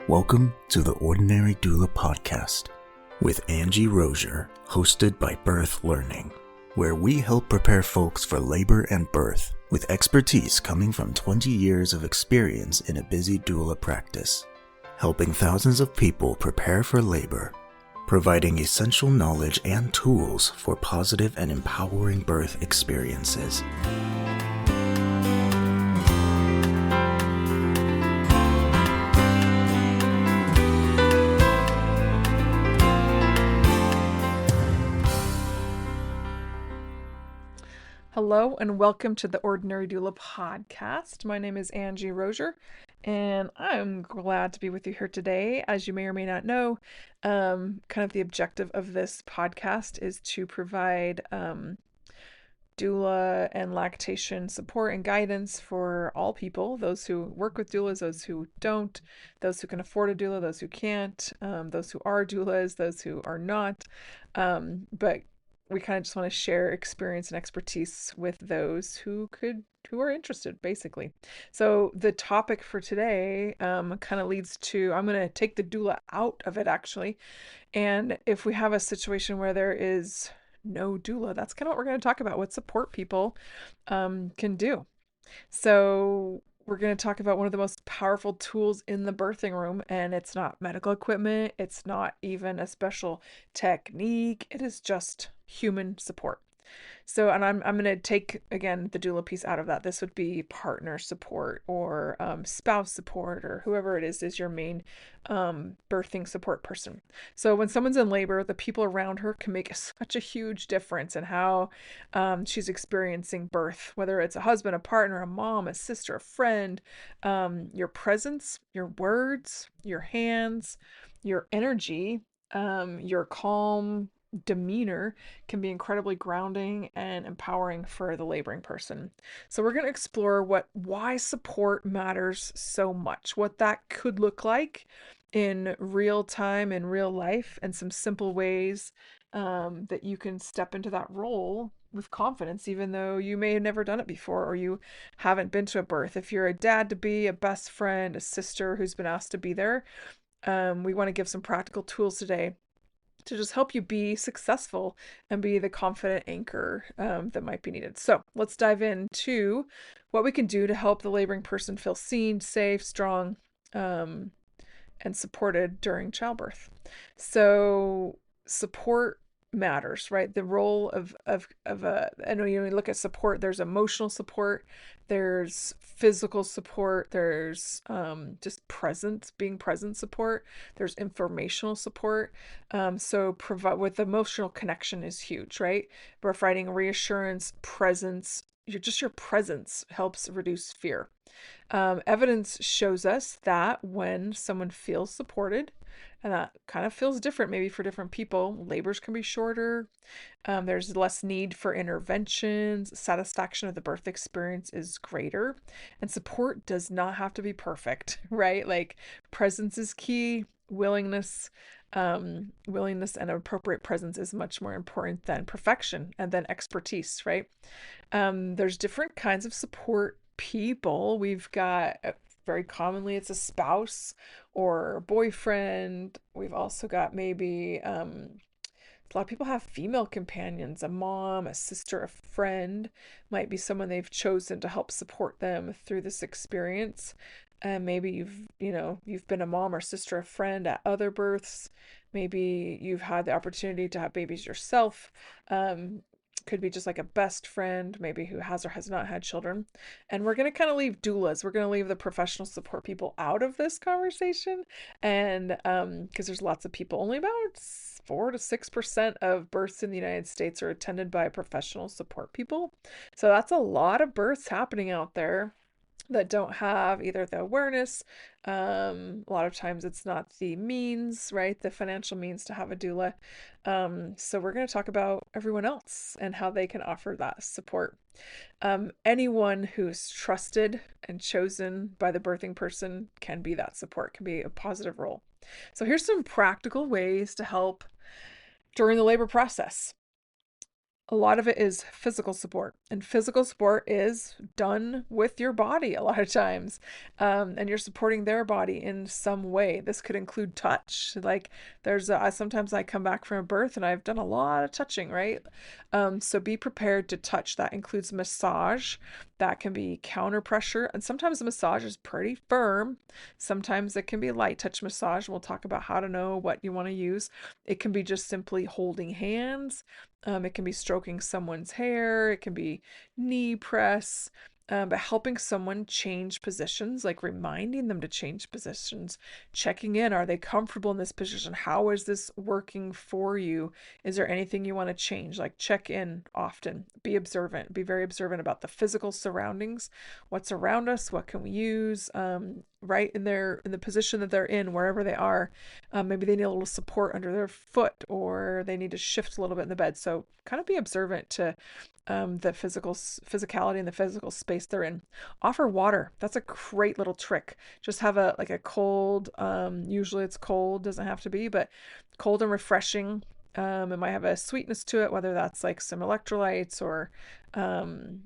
Welcome to the Ordinary Doula Podcast with Angie Rozier, hosted by Birth Learning, where we help prepare folks for labor and birth with expertise coming from 20 years of experience in a busy doula practice, helping thousands of people prepare for labor, providing essential knowledge and tools for positive and empowering birth experiences. Hello and welcome to the Ordinary Doula Podcast. My name is Angie Rozier and I'm glad to be with you here today. As you may or may not know, kind of the objective of this podcast is to provide doula and lactation support and guidance for all people, those who work with doulas, those who don't, those who can afford a doula, those who can't, those who are doulas, those who are not, but we kind of just want to share experience and expertise with those who are interested, basically. So the topic for today kind of leads to, I'm going to take the doula out of it, actually. And if we have a situation where there is no doula, that's kind of what we're going to talk about, what support people can do. So we're going to talk about one of the most powerful tools in the birthing room, and it's not medical equipment. It's not even a special technique. It is just human support. So, and I'm going to take, again, the doula piece out of that. This would be partner support or spouse support, or whoever it is your main birthing support person. So when someone's in labor, the people around her can make such a huge difference in how she's experiencing birth, whether it's a husband, a partner, a mom, a sister, a friend. Your presence, your words, your hands, your energy, your calm demeanor can be incredibly grounding and empowering for the laboring person. So we're going to explore why support matters so much, what that could look like in real time, in real life, and some simple ways that you can step into that role with confidence, even though you may have never done it before or you haven't been to a birth. If you're a dad to be, a best friend, a sister who's been asked to be there, we want to give some practical tools today to just help you be successful and be the confident anchor that might be needed. So let's dive into what we can do to help the laboring person feel seen, safe, strong, and supported during childbirth. So support matters, right? The role of I know you look at support, there's emotional support, there's physical support, there's just being present support, there's informational support. So provide with emotional connection is huge, right? Providing reassurance, presence, your presence helps reduce fear. Evidence shows us that when someone feels supported, and that kind of feels different maybe for different people, labors can be shorter, there's less need for interventions, satisfaction of the birth experience is greater, and support does not have to be perfect, right? Like presence is key, willingness and appropriate presence is much more important than perfection and then expertise, right? There's different kinds of support people. We've got very commonly it's a spouse or a boyfriend. We've also got maybe a lot of people have female companions, a mom, a sister, a friend, might be someone they've chosen to help support them through this experience. And maybe you've been a mom or sister, a friend at other births. Maybe you've had the opportunity to have babies yourself. Could be just like a best friend, maybe who has or has not had children. And we're going to kind of leave doulas. We're going to leave the professional support people out of this conversation. And because there's lots of people, only about 4 to 6% of births in the United States are attended by professional support people. So that's a lot of births happening out there that don't have either the awareness. A lot of times it's not the means, right? The financial means to have a doula. So we're going to talk about everyone else and how they can offer that support. Anyone who's trusted and chosen by the birthing person can be that support, can be a positive role. So here's some practical ways to help during the labor process. A lot of it is physical support, and physical support is done with your body a lot of times, and you're supporting their body in some way. This could include touch. Like sometimes I come back from a birth and I've done a lot of touching, right? So be prepared to touch. That includes massage. That can be counterpressure, and sometimes the massage is pretty firm. Sometimes it can be light touch massage. We'll talk about how to know what you want to use. It can be just simply holding hands. It can be stroking someone's hair, it can be knee press, but helping someone change positions, like reminding them to change positions, checking in. Are they comfortable in this position? How is this working for you? Is there anything you want to change? Like check in often, be observant, be very observant about the physical surroundings, what's around us, what can we use, right in the position that they're in, wherever they are. Maybe they need a little support under their foot, or they need to shift a little bit in the bed. So kind of be observant to the physicality and the physical space they're in. Offer water. That's a great little trick. Just have a cold, usually it's cold, doesn't have to be, but cold and refreshing. It might have a sweetness to it, whether that's like some electrolytes or something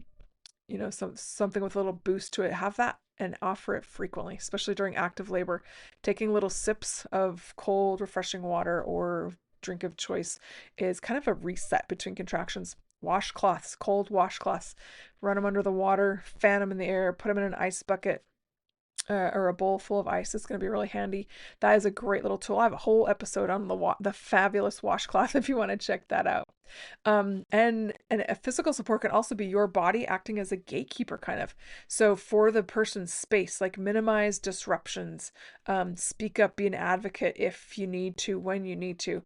with a little boost to it. Have that and offer it frequently, especially during active labor. Taking little sips of cold, refreshing water or drink of choice is kind of a reset between contractions. Washcloths, cold washcloths, run them under the water, fan them in the air, put them in an ice bucket, or a bowl full of ice. It's going to be really handy. That is a great little tool. I have a whole episode on the fabulous washcloth if you want to check that out. And a physical support can also be your body acting as a gatekeeper, kind of. So for the person's space, like minimize disruptions, speak up, be an advocate if you need to, when you need to.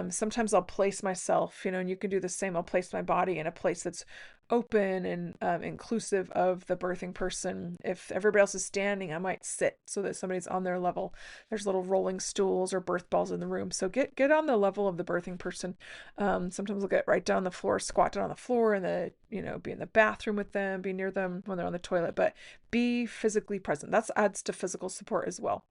Sometimes I'll place myself, and you can do the same. I'll place my body in a place that's open and inclusive of the birthing person. If everybody else is standing, I might sit so that somebody's on their level. There's little rolling stools or birth balls in the room, so get on the level of the birthing person. Sometimes I'll get right down on the floor, squat down on the floor, and be in the bathroom with them, be near them when they're on the toilet, but be physically present. That adds to physical support as well.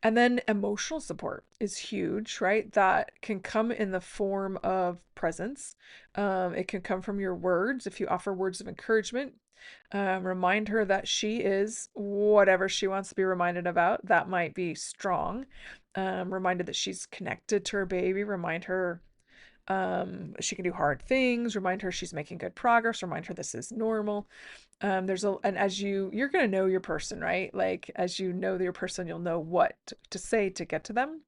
And then emotional support is huge, right? That can come in the form of presence. It can come from your words. If you offer words of encouragement, remind her that she is whatever she wants to be reminded about. That might be strong. Reminded that she's connected to her baby. Remind her she can do hard things. Remind her she's making good progress. Remind her this is normal. And as you're going to know your person, right? Like as you know your person, you'll know what to say to get to them.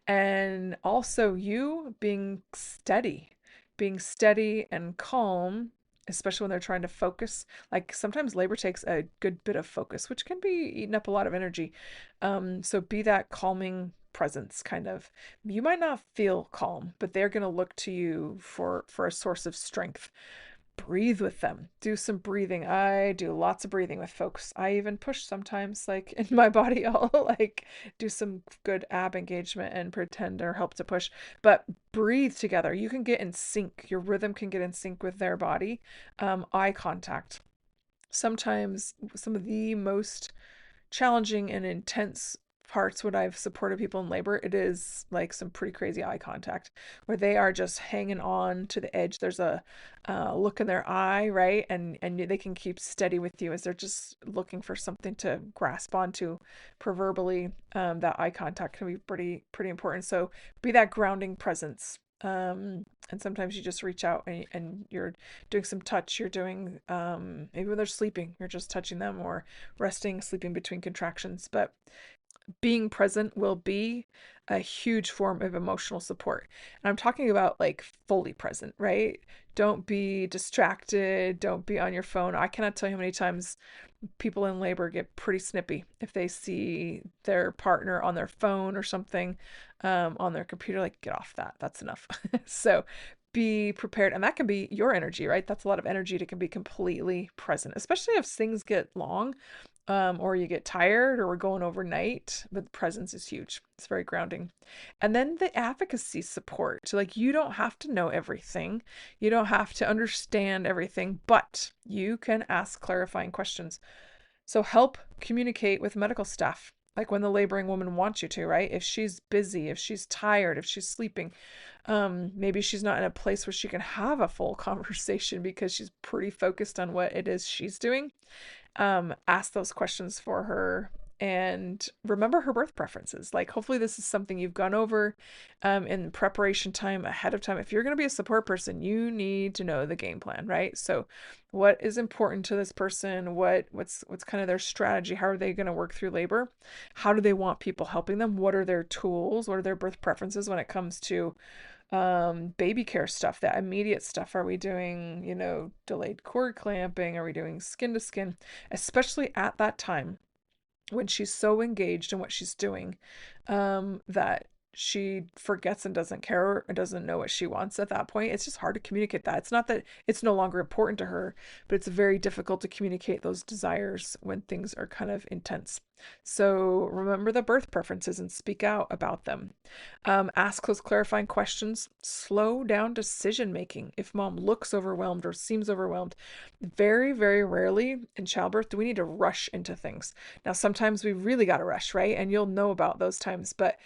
And also you being steady and calm, especially when they're trying to focus. Like sometimes labor takes a good bit of focus, which can be eating up a lot of energy. So be that calming presence, kind of. You might not feel calm, but they're going to look to you for a source of strength. Breathe with them. Do some breathing. I do lots of breathing with folks. I even push sometimes, like in my body. I'll like do some good ab engagement and pretend or help to push. But breathe together. You can get in sync. Your rhythm can get in sync with their body. Eye contact. Sometimes some of the most challenging and intense parts when I've supported people in labor, it is like some pretty crazy eye contact where they are just hanging on to the edge. There's a look in their eye, right? And they can keep steady with you as they're just looking for something to grasp onto. Proverbially, that eye contact can be pretty important. So be that grounding presence. And sometimes you just reach out and you're doing some touch. You're doing maybe when they're sleeping, you're just touching them or resting, sleeping between contractions. But being present will be a huge form of emotional support. And I'm talking about like fully present, right? Don't be distracted. Don't be on your phone. I cannot tell you how many times people in labor get pretty snippy if they see their partner on their phone or something, on their computer. Like, get off that. That's enough. So be prepared. And that can be your energy, right? That's a lot of energy to can be completely present, especially if things get long, or you get tired or we're going overnight. But presence is huge. It's very grounding. And then the advocacy support. So like you don't have to know everything. You don't have to understand everything, but you can ask clarifying questions. So help communicate with medical staff. like when the laboring woman wants you to, right? If she's busy, if she's tired, if she's sleeping, maybe she's not in a place where she can have a full conversation because she's pretty focused on what it is she's doing. Ask those questions for her and remember her birth preferences. Like, hopefully this is something you've gone over in preparation time, ahead of time. If you're going to be a support person, you need to know the game plan, right? So what is important to this person? What's kind of their strategy? How are they going to work through labor? How do they want people helping them? What are their tools? What are their birth preferences when it comes to baby care stuff, that immediate stuff? Are we doing, delayed cord clamping? Are we doing skin to skin? Especially at that time when she's so engaged in what she's doing, that she forgets and doesn't care and doesn't know what she wants at that point. It's just hard to communicate that. It's not that it's no longer important to her, but it's very difficult to communicate those desires when things are kind of intense. So remember the birth preferences and speak out about them. Ask those clarifying questions. Slow down decision making. If mom looks overwhelmed or seems overwhelmed, very, very rarely in childbirth do we need to rush into things. Now, sometimes we really got to rush, right? And you'll know about those times, but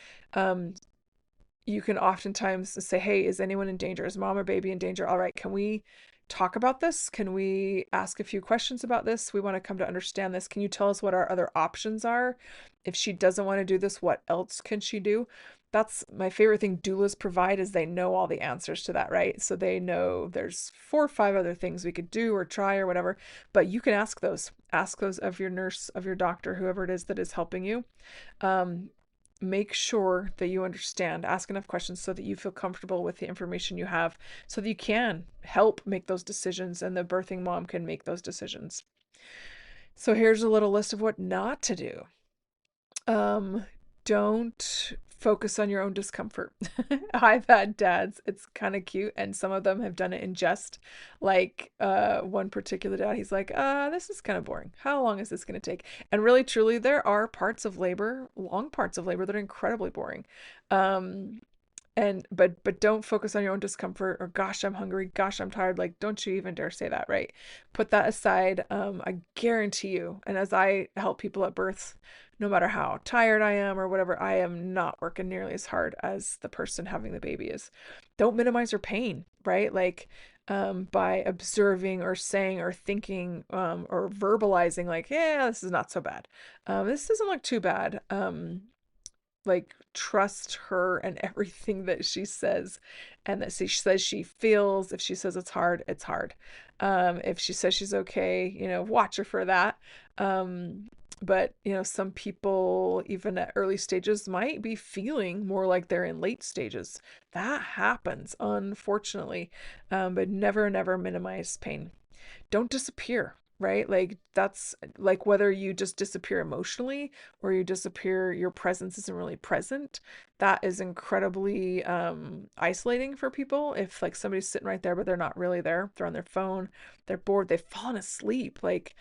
you can oftentimes say, hey, is anyone in danger? Is mom or baby in danger? All right, can we talk about this? Can we ask a few questions about this? We want to come to understand this. Can you tell us what our other options are? If she doesn't want to do this, what else can she do? That's my favorite thing doulas provide, is they know all the answers to that, right? So they know there's 4 or 5 other things we could do or try or whatever, but you can ask those. Ask those of your nurse, of your doctor, whoever it is that is helping you. Make sure that you understand, ask enough questions so that you feel comfortable with the information you have, so that you can help make those decisions and the birthing mom can make those decisions. So here's a little list of what not to do. Don't focus on your own discomfort. I've had dads, it's kind of cute, and some of them have done it in jest. Like one particular dad, he's like, this is kind of boring. How long is this going to take? And really, truly, there are parts of labor, long parts of labor, that are incredibly boring. And but don't focus on your own discomfort, or gosh, I'm hungry, gosh, I'm tired. Like, don't you even dare say that, right? Put that aside. I guarantee you, and as I help people at birth, no matter how tired I am or whatever, I am not working nearly as hard as the person having the baby is. Don't minimize your pain, right? Like, by observing or saying or thinking, or verbalizing, like, yeah, this is not so bad. This doesn't look too bad. Like, trust her and everything that she says, and that she says she feels. If she says it's hard, it's hard. If she says she's okay, watch her for that. But some people, even at early stages, might be feeling more like they're in late stages. That happens, unfortunately. But never, never minimize pain. Don't disappear, right? Like, that's like whether you just disappear emotionally or you disappear, your presence isn't really present. That is incredibly isolating for people. If like somebody's sitting right there but they're not really there, they're on their phone, they're bored, they've fallen asleep, like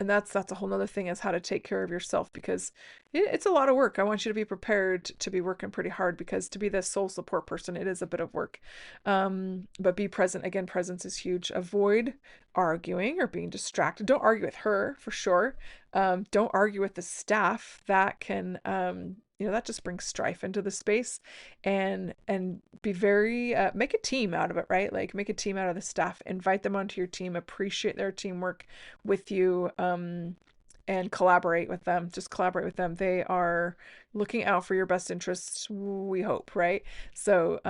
and that's a whole nother thing, is how to take care of yourself, because it's a lot of work. I want you to be prepared to be working pretty hard, because to be the sole support person, it is a bit of work. But be present. Again, presence is huge. Avoid arguing or being distracted. Don't argue with her, for sure. Don't argue with the staff. That can that just brings strife into the space. And be very make a team out of it, right? Like, make a team out of the staff, invite them onto your team, appreciate their teamwork with you, and collaborate with them. Just collaborate with them. They are looking out for your best interests, we hope, right? So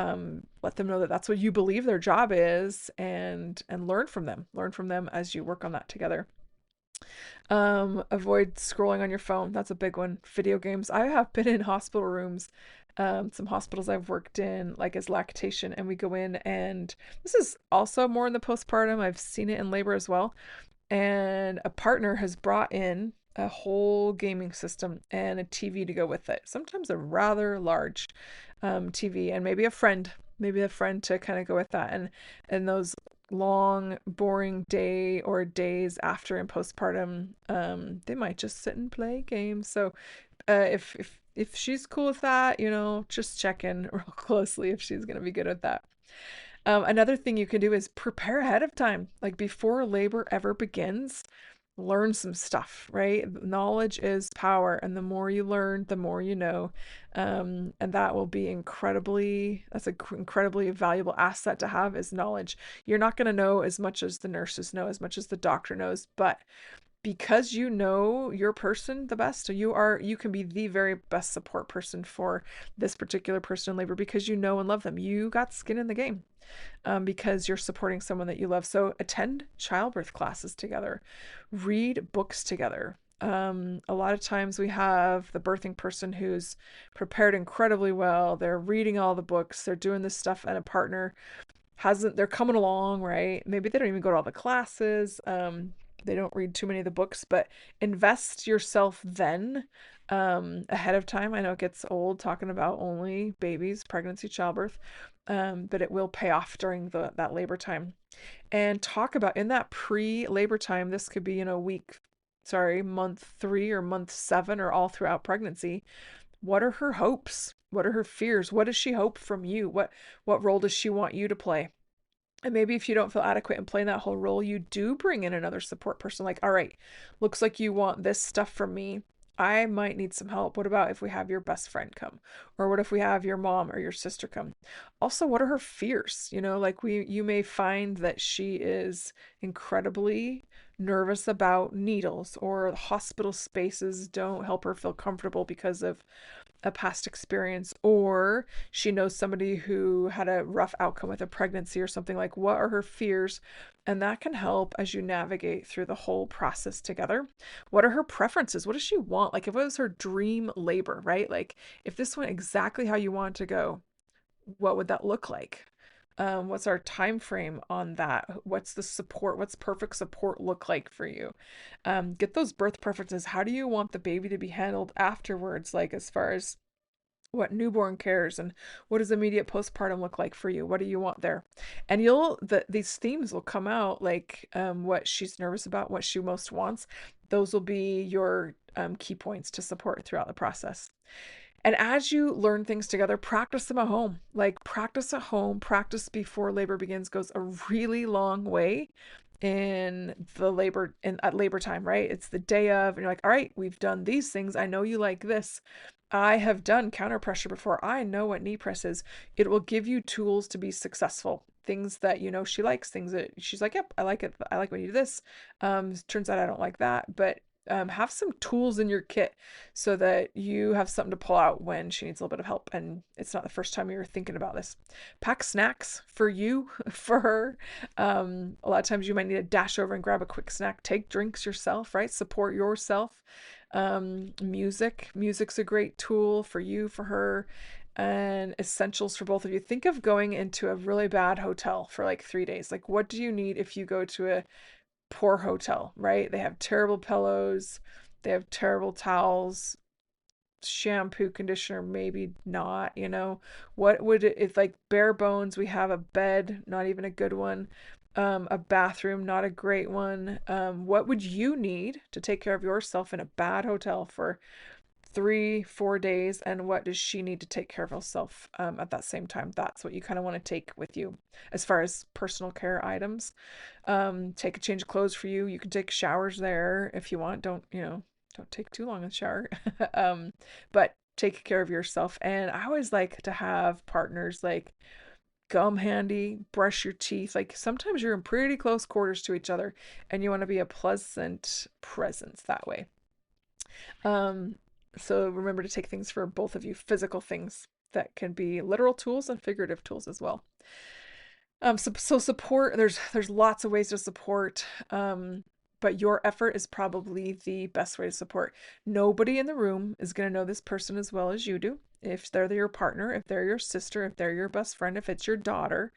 let them know that that's what you believe their job is, and learn from them as you work on that together. Avoid scrolling on your phone. That's a big one. Video games. I have been in hospital rooms, some hospitals I've worked in, like as lactation, and we go in, and this is also more in the postpartum. I've seen it in labor as well. And a partner has brought in a whole gaming system and a TV to go with it. Sometimes a rather large TV, and maybe a friend to kind of go with that. And those long, boring day or days after in postpartum, they might just sit and play games. So if she's cool with that, just check in real closely if she's going to be good at that. Another thing you can do is prepare ahead of time, like before labor ever begins. learn some stuff, right? Knowledge is power, and the more you learn, the more you know. And that will be that's an incredibly valuable asset to have, is knowledge. You're not going to know as much as the nurses know, as much as the doctor knows, but because you know your person the best, you can be the very best support person for this particular person in labor, because you know and love them. You got skin in the game, because you're supporting someone that you love. So attend childbirth classes together, read books together. A lot of times we have the birthing person who's prepared incredibly well. They're reading all the books, they're doing this stuff, and a partner they're coming along, right? Maybe they don't even go to all the classes. They don't read too many of the books, but invest yourself then, ahead of time. I know it gets old talking about only babies, pregnancy, childbirth, but it will pay off during that labor time. And talk about in that pre-labor time, this could be, month 3 or month 7 or all throughout pregnancy. What are her hopes? What are her fears? What does she hope from you? What role does she want you to play? And maybe if you don't feel adequate in playing that whole role, you do bring in another support person. Like, all right, looks like you want this stuff from me. I might need some help. What about if we have your best friend come? Or what if we have your mom or your sister come? Also, what are her fears? You may find that she is incredibly nervous about needles, or the hospital spaces don't help her feel comfortable because of a past experience, or she knows somebody who had a rough outcome with a pregnancy or something. Like, what are her fears? And that can help as you navigate through the whole process together. What are her preferences? What does she want? Like, if it was her dream labor, right? Like, if this went exactly how you want to go, what would that look like? What's our time frame on that? What's the support? What's perfect support look like for you? Get those birth preferences. How do you want the baby to be handled afterwards? Like, as far as what newborn cares, and what does immediate postpartum look like for you? What do you want there? And these themes will come out, like, what she's nervous about, what she most wants. Those will be your key points to support throughout the process. And as you learn things together, practice them at home. Like, practice at home, practice before labor begins goes a really long way at labor time, right? It's the day of, and you're like, all right, we've done these things. I know you like this. I have done counterpressure before. I know what knee press is. It will give you tools to be successful. Things that she likes, things that she's like, yep, I like it. I like when you do this. Turns out I don't like that, but have some tools in your kit so that you have something to pull out when she needs a little bit of help, and it's not the first time you're thinking about this. Pack snacks for you, for her. A lot of times you might need to dash over and grab a quick snack. Take drinks yourself, right? Support yourself. Music's a great tool for you, for her, and essentials for both of you. Think of going into a really bad hotel for like 3 days. Like, what do you need if you go to a poor hotel, right? They have terrible pillows, they have terrible towels, shampoo, conditioner, maybe not. What would it's like bare bones. We have a bed, not even a good one. A bathroom, not a great one. What would you need to take care of yourself in a bad hotel for 3-4 days, and what does she need to take care of herself at that same time? That's what you kind of want to take with you as far as personal care items. Take a change of clothes for you. You can take showers there if you want. Don't take too long in the shower. But take care of yourself. And I always like to have partners like gum handy, brush your teeth. Like, sometimes you're in pretty close quarters to each other, and you want to be a pleasant presence that way. So remember to take things for both of you, physical things that can be literal tools and figurative tools as well. So support, there's lots of ways to support, but your effort is probably the best way to support. Nobody in the room is going to know this person as well as you do. If they're your partner, if they're your sister, if they're your best friend, if it's your daughter.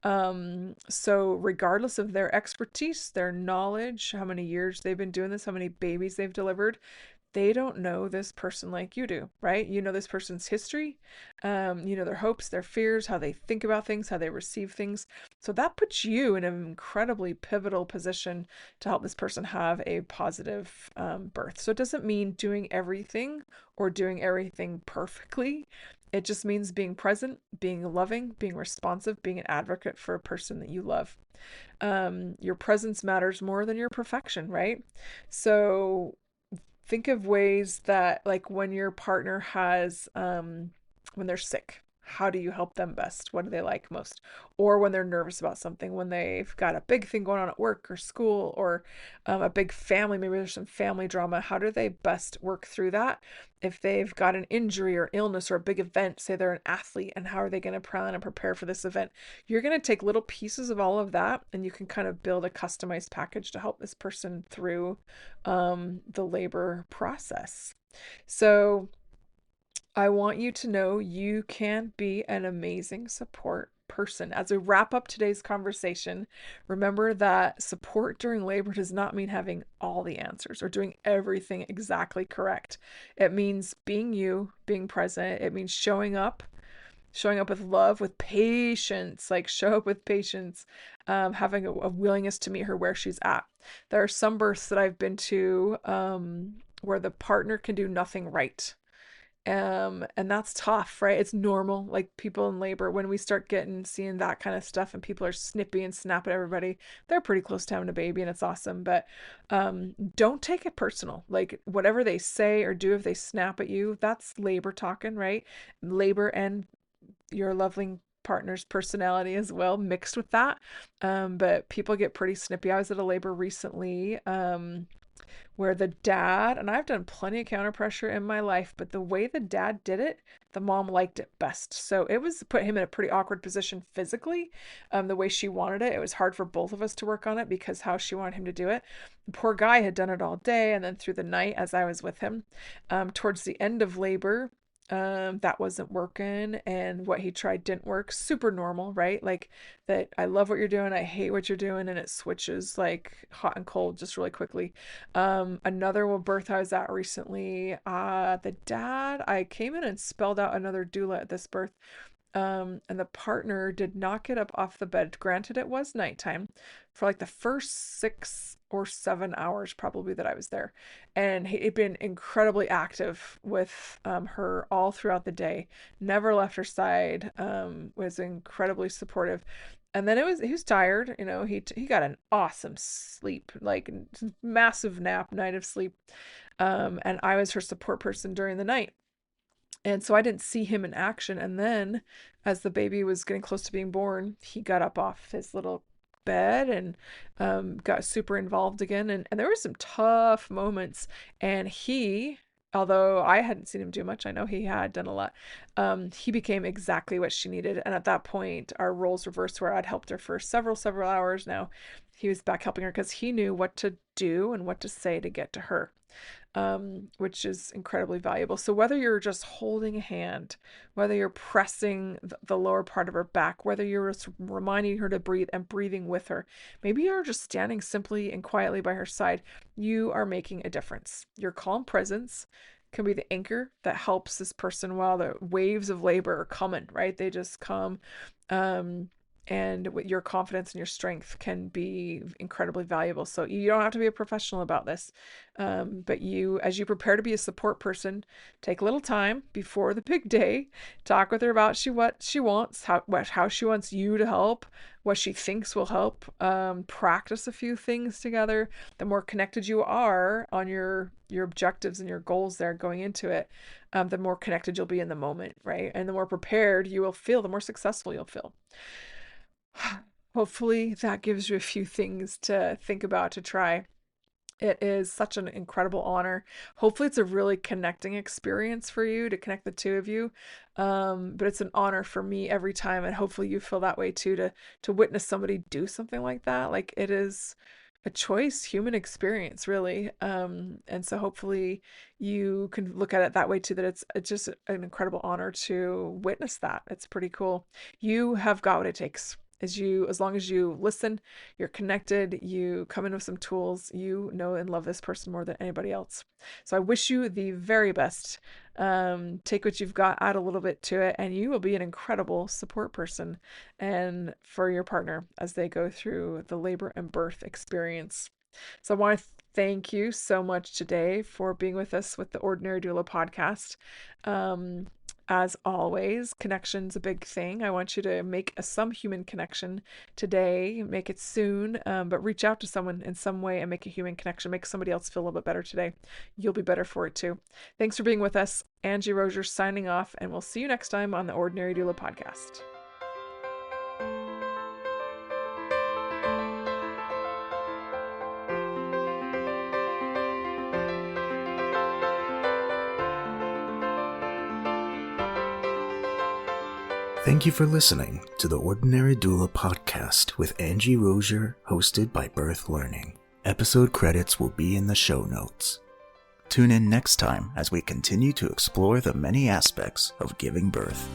So regardless of their expertise, their knowledge, how many years they've been doing this, how many babies they've delivered, they don't know this person like you do, right? You know this person's history, you know their hopes, their fears, how they think about things, how they receive things. So that puts you in an incredibly pivotal position to help this person have a positive birth. So it doesn't mean doing everything or doing everything perfectly. It just means being present, being loving, being responsive, being an advocate for a person that you love. Your presence matters more than your perfection, right? So think of ways that, like, when your partner has when they're sick, how do you help them best? What do they like most? Or when they're nervous about something, when they've got a big thing going on at work or school, or a big family, maybe there's some family drama, how do they best work through that? If they've got an injury or illness or a big event, say they're an athlete, and how are they going to plan and prepare for this event? You're going to take little pieces of all of that, and you can kind of build a customized package to help this person through the labor process. So I want you to know you can be an amazing support person. As we wrap up today's conversation, remember that support during labor does not mean having all the answers or doing everything exactly correct. It means being you, being present. It means showing up with love, with patience, like show up with patience, having a willingness to meet her where she's at. There are some births that I've been to where the partner can do nothing right. And that's tough, right? It's normal. Like, people in labor, when we start seeing that kind of stuff and people are snippy and snap at everybody, they're pretty close to having a baby, and it's awesome. But don't take it personal. Like, whatever they say or do, if they snap at you, that's labor talking, right? Labor and your lovely partner's personality as well mixed with that. But people get pretty snippy. I was at a labor recently where the dad, and I've done plenty of counterpressure in my life, but the way the dad did it, the mom liked it best. So it was put him in a pretty awkward position physically, the way she wanted it. It was hard for both of us to work on it because how she wanted him to do it. The poor guy had done it all day and then through the night as I was with him. Towards the end of labor, that wasn't working, and what he tried didn't work. Super normal, right? Like, that I love what you're doing, I hate what you're doing, and it switches like hot and cold just really quickly. Another birth I was at recently, the dad, I came in and spelled out another doula at this birth. And the partner did not get up off the bed. Granted, it was nighttime for like the first 6 or 7 hours probably that I was there. And he'd been incredibly active with her all throughout the day, never left her side, was incredibly supportive. And then he was tired, he got an awesome sleep, like massive night of sleep. And I was her support person during the night. And so I didn't see him in action. And then, as the baby was getting close to being born, he got up off his little bed and got super involved again. And there were some tough moments. And although I hadn't seen him do much, I know he had done a lot. He became exactly what she needed. And at that point, our roles reversed, where I'd helped her for several hours. Now he was back helping her because he knew what to do and what to say to get to her, which is incredibly valuable. So whether you're just holding a hand, whether you're pressing the lower part of her back, whether you're just reminding her to breathe and breathing with her, maybe you're just standing simply and quietly by her side, you are making a difference. Your calm presence can be the anchor that helps this person while the waves of labor are coming, right? They just come. And with your confidence and your strength can be incredibly valuable. So you don't have to be a professional about this. But as you prepare to be a support person, take a little time before the big day, talk with her about what she wants, how she wants you to help, what she thinks will help. Practice a few things together. The more connected you are on your objectives and your goals there going into it, the more connected you'll be in the moment, right? And the more prepared you will feel, the more successful you'll feel. Hopefully that gives you a few things to think about, to try. It is such an incredible honor. Hopefully it's a really connecting experience for you to connect the two of you. But it's an honor for me every time, and hopefully you feel that way too, to witness somebody do something like that. Like, it is a choice, human experience, really. And so hopefully you can look at it that way too, that it's just an incredible honor to witness that. It's pretty cool. You have got what it takes. As long as you listen, you're connected, you come in with some tools, you know and love this person more than anybody else. So I wish you the very best. Take what you've got, add a little bit to it, and you will be an incredible support person and for your partner as they go through the labor and birth experience. So I want to thank you so much today for being with us with the Ordinary Doula podcast. As always, connection's a big thing. I want you to make some human connection today, make it soon, but reach out to someone in some way and make a human connection. Make somebody else feel a little bit better today. You'll be better for it too. Thanks for being with us. Angie Rozier signing off, and we'll see you next time on the Ordinary Doula podcast. Thank you for listening to the Ordinary Doula podcast with Angie Rozier, hosted by Birth Learning. Episode credits will be in the show notes. Tune in next time as we continue to explore the many aspects of giving birth.